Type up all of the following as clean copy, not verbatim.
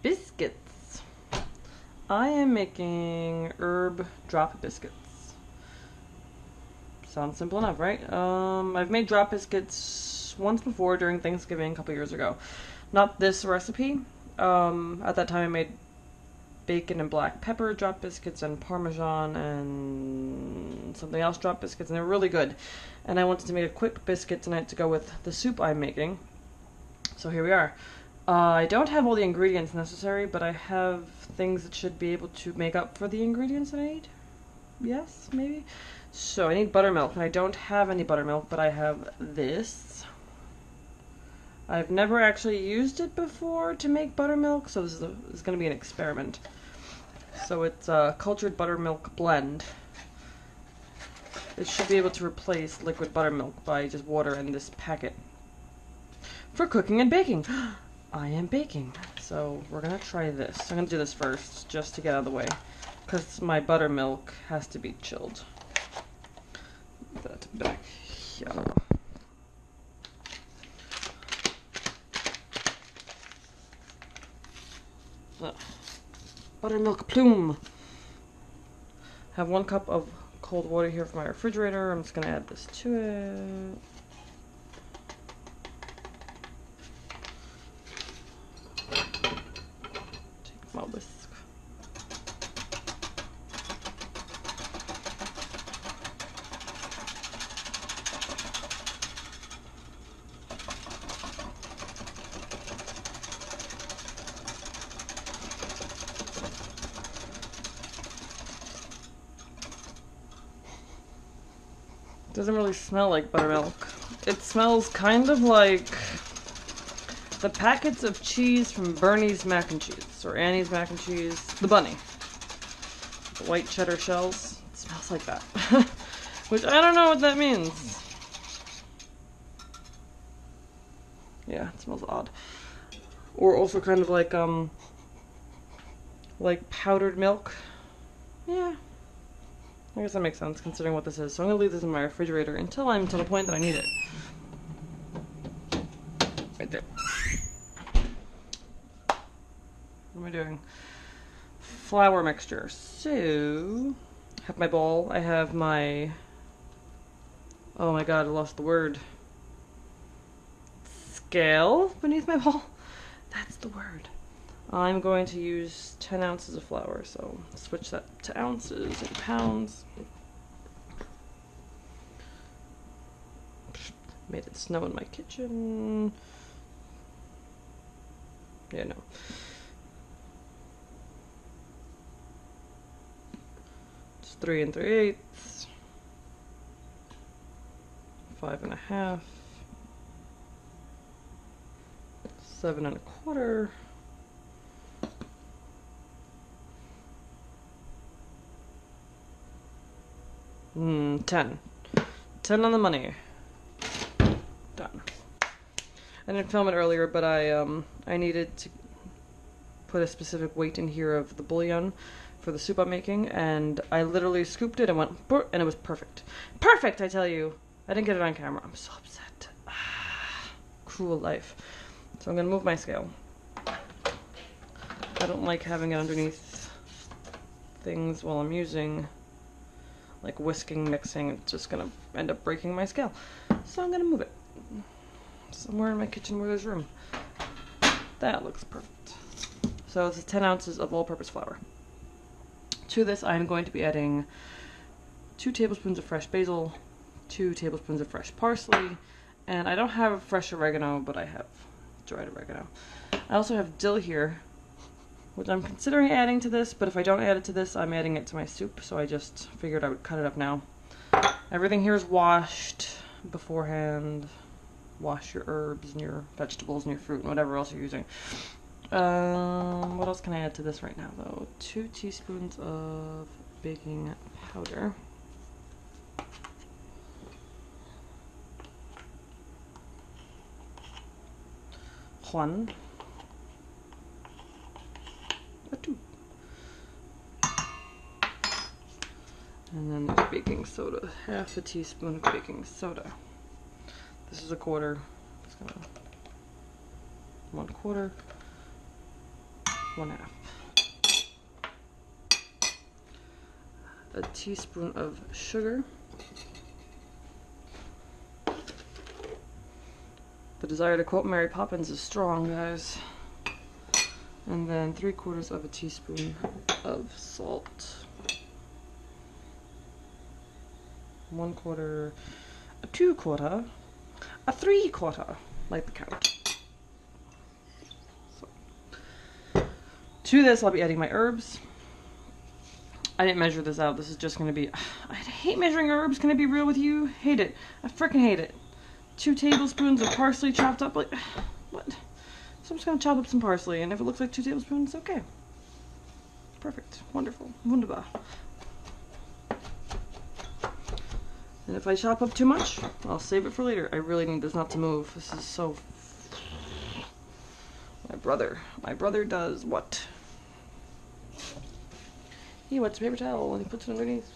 biscuits. I am making herb drop biscuits. Sounds simple enough, right? I've made drop biscuits once before during Thanksgiving a couple years ago. Not this recipe. At that time I made bacon and black pepper drop biscuits and Parmesan and something else drop biscuits, and they're really good. And I wanted to make a quick biscuit tonight to go with the soup I'm making. So here we are. I don't have all the ingredients necessary, but I have things that should be able to make up for the ingredients that I need. Yes, maybe? So I need buttermilk, and I don't have any buttermilk, but I have this. I've never actually used it before to make buttermilk, so this is going to be an experiment. So it's a cultured buttermilk blend. It should be able to replace liquid buttermilk by just water in this packet. For cooking and baking. I am baking. So we're going to try this. I'm going to do this first, just to get out of the way, because my buttermilk has to be chilled. Put that back here. Buttermilk plume. Have 1 cup of cold water here from my refrigerator. I'm just going to add this to it. Take my whisk. Doesn't really smell like buttermilk. It smells kind of like the packets of cheese from Bernie's mac and cheese, or Annie's mac and cheese. The bunny. The white cheddar shells. It smells like that. Which I don't know what that means. Yeah, it smells odd. Or also kind of like powdered milk. Yeah. I guess that makes sense considering what this is. So I'm going to leave this in my refrigerator until I'm to the point that I need it. Right there. What am I doing? Flour mixture. So, I have my bowl. I have my... Oh my god, I lost the word. Scale beneath my bowl. That's the word. I'm going to use 10 ounces of flour, so switch that to ounces and pounds. Made it snow in my kitchen. Yeah, no. It's 3 3/8. 5 1/2. 7 1/4. 10. 10 on the money. Done. I didn't film it earlier, but I needed to put a specific weight in here of the bouillon for the soup I'm making, and I literally scooped it and went, and it was perfect. Perfect, I tell you. I didn't get it on camera. I'm so upset. Cruel life. So I'm going to move my scale. I don't like having it underneath things while I'm using, like whisking, mixing. It's just going to end up breaking my scale. So I'm going to move it somewhere in my kitchen where there's room. That looks perfect. So this is 10 ounces of all-purpose flour. To this I'm going to be adding 2 tablespoons of fresh basil, 2 tablespoons of fresh parsley, and I don't have fresh oregano, but I have dried oregano. I also have dill here, which I'm considering adding to this, but if I don't add it to this, I'm adding it to my soup, so I just figured I would cut it up now. Everything here is washed beforehand. Wash your herbs and your vegetables and your fruit and whatever else you're using. What else can I add to this right now, though? 2 teaspoons of baking powder. One. Or 2. And then there's baking soda. Half a teaspoon of baking soda. This is 1/4. Just gonna 1/4. 1/2. A teaspoon of sugar. The desire to quote Mary Poppins is strong, guys. And then 3/4 of a teaspoon of salt. 1/4, a 2/4, a 3/4, like the count. So, to this, I'll be adding my herbs. I didn't measure this out. This is just going to be... I hate measuring herbs. Can I be real with you? Hate it. I freaking hate it. 2 tablespoons of parsley chopped up. Like, what? So I'm just going to chop up some parsley, and if it looks like 2 tablespoons, okay. Perfect. Wonderful. Wunderbar. And if I chop up too much, I'll save it for later. I really need this not to move. This is so... My brother does what? He wets a paper towel and he puts it underneath.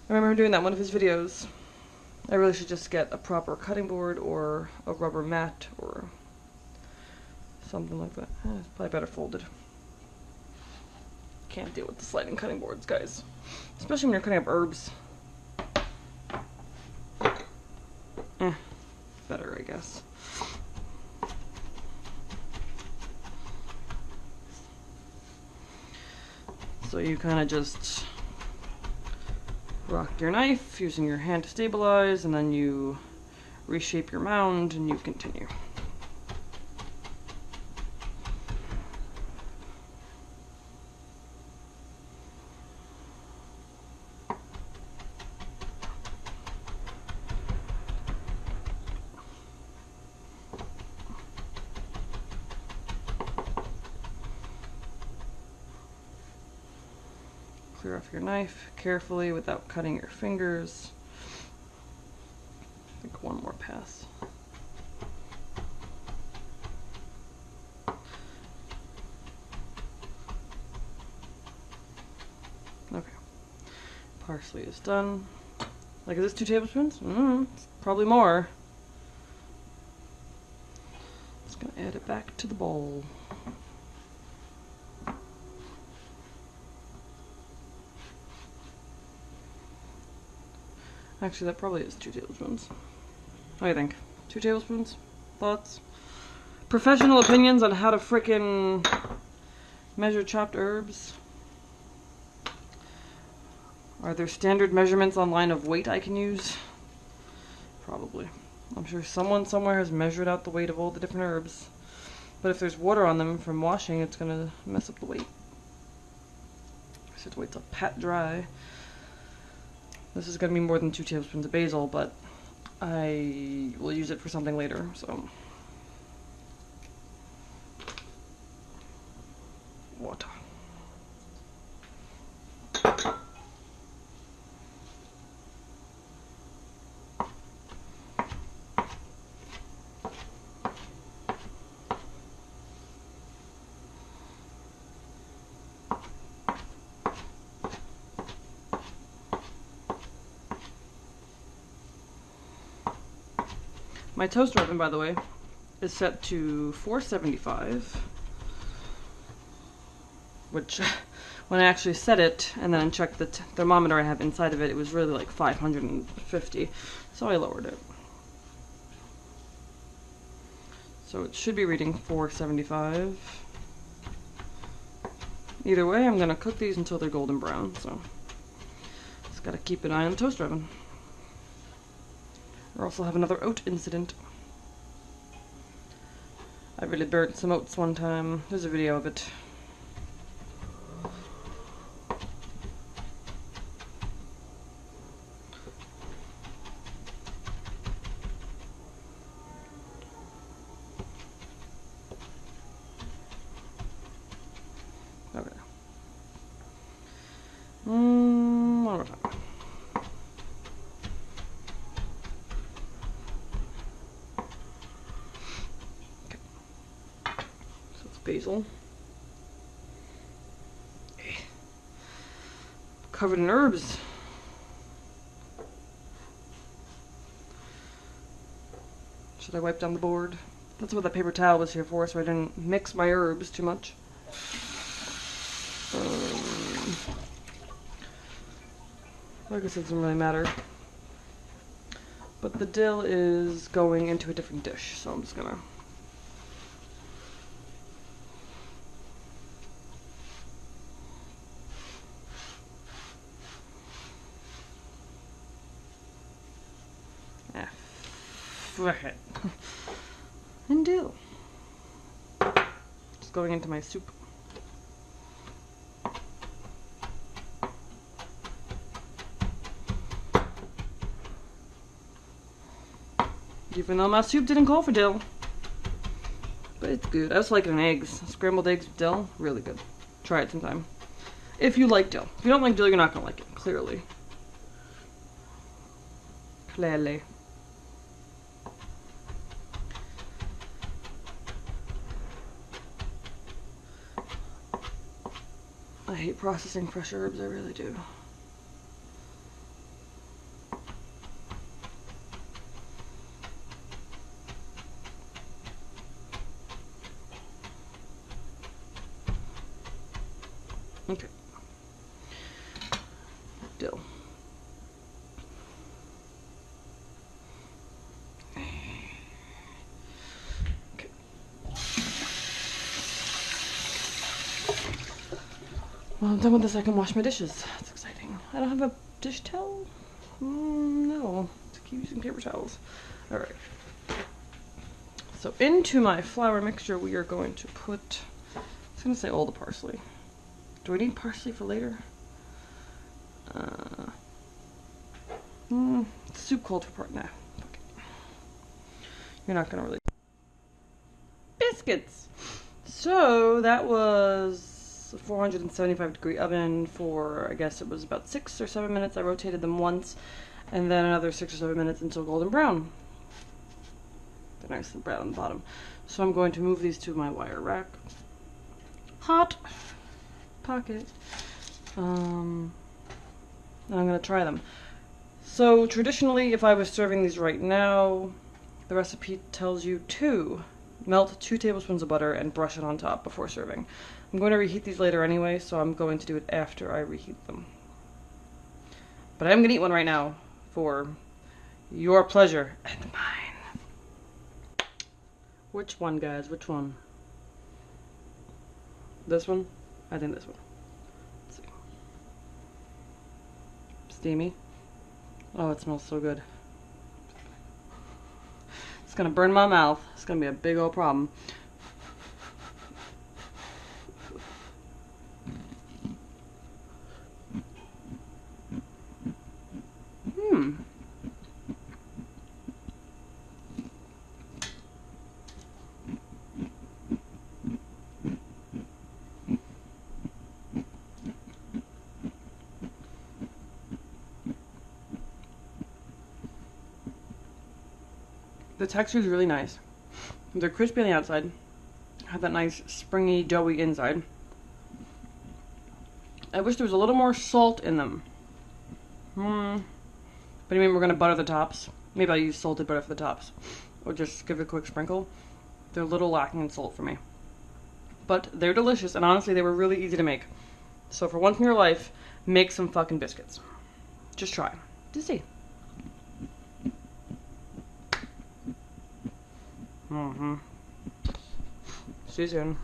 I remember doing that in one of his videos. I really should just get a proper cutting board or a rubber mat or something like that. It's probably better folded. Can't deal with the sliding cutting boards, guys. Especially when you're cutting up herbs. Better, I guess. So you kind of just rock your knife using your hand to stabilize, and then you reshape your mound and you continue. Clear off your knife carefully without cutting your fingers. I think one more pass. Okay. Parsley is done. Like, is this 2 tablespoons? It's probably more. Just gonna add it back to the bowl. Actually, that probably is 2 tablespoons. What do you think? 2 tablespoons? Thoughts? Professional opinions on how to frickin' measure chopped herbs? Are there standard measurements online of weight I can use? Probably. I'm sure someone somewhere has measured out the weight of all the different herbs. But if there's water on them from washing, it's gonna mess up the weight. So it's wait till pat dry. This is going to be more than 2 tablespoons of basil, but I will use it for something later, so. Water. My toaster oven, by the way, is set to 475, which when I actually set it and then checked the thermometer I have inside of it, it was really like 550, so I lowered it. So it should be reading 475. Either way, I'm going to cook these until they're golden brown, so just got to keep an eye on the toaster oven. Or else I'll have another oat incident. I really burnt some oats one time. There's a video of it. Okay. One more time. Basil. Covered in herbs. Should I wipe down the board? That's what the paper towel was here for, so I didn't mix my herbs too much. I guess it doesn't really matter. But the dill is going into a different dish, so I'm just gonna... frick it. And dill. Just going into my soup. Even though my soup didn't call for dill. But it's good. I also like it in eggs. Scrambled eggs with dill, really good. Try it sometime. If you like dill. If you don't like dill, you're not gonna like it, clearly. Clearly. I hate processing fresh herbs, I really do. Okay. Dill. Okay. Well, I'm done with this. I can wash my dishes. That's exciting. I don't have a dish towel? No. I keep using paper towels. Alright. So into my flour mixture we are going to put... I was going to say all the parsley. Do I need parsley for later? Soup called for part. Nah. Okay. You're not gonna really. Biscuits! So that was a 475-degree oven for, I guess it was about 6 or 7 minutes. I rotated them once, and then another 6 or 7 minutes until golden brown. They're nice and brown on the bottom. So I'm going to move these to my wire rack. Hot pocket. I'm gonna try them. So traditionally, if I was serving these right now, the recipe tells you to melt 2 tablespoons of butter and brush it on top before serving. I'm going to reheat these later anyway, so I'm going to do it after I reheat them. But I am gonna eat one right now for your pleasure and mine. Which one, guys? Which one? This one? I think this one. Let's see. Steamy. Oh, it smells so good. It's gonna burn my mouth. It's gonna be a big old problem. The texture is really nice. They're crispy on the outside. Have that nice springy, doughy inside. I wish there was a little more salt in them. But I mean, we're gonna butter the tops. Maybe I'll use salted butter for the tops, or just give it a quick sprinkle. They're a little lacking in salt for me, but they're delicious. And honestly, they were really easy to make. So for once in your life, make some fucking biscuits. Just try. Just see. See you soon.